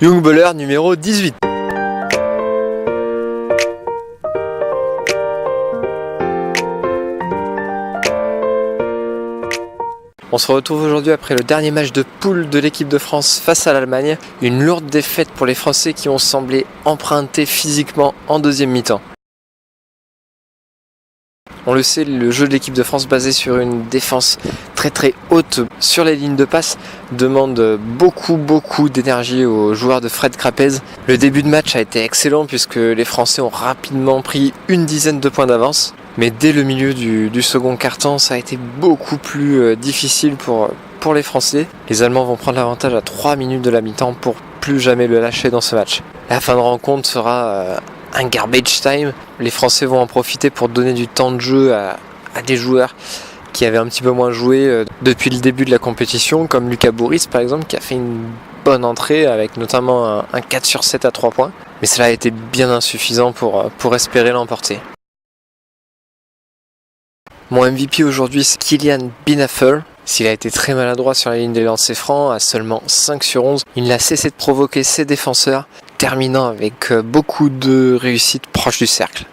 Young Baller numéro 18. On se retrouve aujourd'hui après le dernier match de poule de l'équipe de France face à l'Allemagne. Une lourde défaite pour les Français qui ont semblé empruntés physiquement en deuxième mi-temps. On le sait, le jeu de l'équipe de France basé sur une défense très haute sur les lignes de passe demande beaucoup d'énergie aux joueurs de Fred Crapez. Le début de match a été excellent puisque les Français ont rapidement pris une dizaine de points d'avance. Mais dès le milieu du second quart-temps, ça a été beaucoup plus difficile pour les Français. Les Allemands vont prendre l'avantage à 3 minutes de la mi-temps pour plus jamais le lâcher dans ce match. La fin de rencontre sera un garbage time. Les Français vont en profiter pour donner du temps de jeu à des joueurs qui avaient un petit peu moins joué depuis le début de la compétition, comme Lucas Boris par exemple, qui a fait une bonne entrée avec notamment un 4 sur 7 à 3 points. Mais cela a été bien insuffisant pour espérer l'emporter. Mon MVP aujourd'hui, c'est Kylian Binafel. S'il a été très maladroit sur la ligne des lancers francs, à seulement 5 sur 11, il n'a cessé de provoquer ses défenseurs, terminant avec beaucoup de réussite proche du cercle.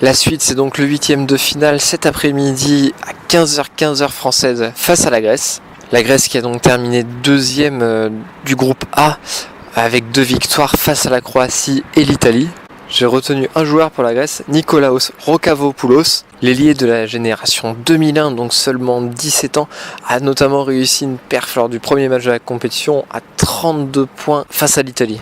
La suite, c'est donc le 8e de finale cet après-midi à 15h française face à la Grèce. La Grèce qui a donc terminé deuxième du groupe A avec 2 victoires face à la Croatie et l'Italie. J'ai retenu un joueur pour la Grèce, Nikolaos Rokavopoulos, l'ailier de la génération 2001, donc seulement 17 ans, a notamment réussi une perf lors du premier match de la compétition à 32 points face à l'Italie.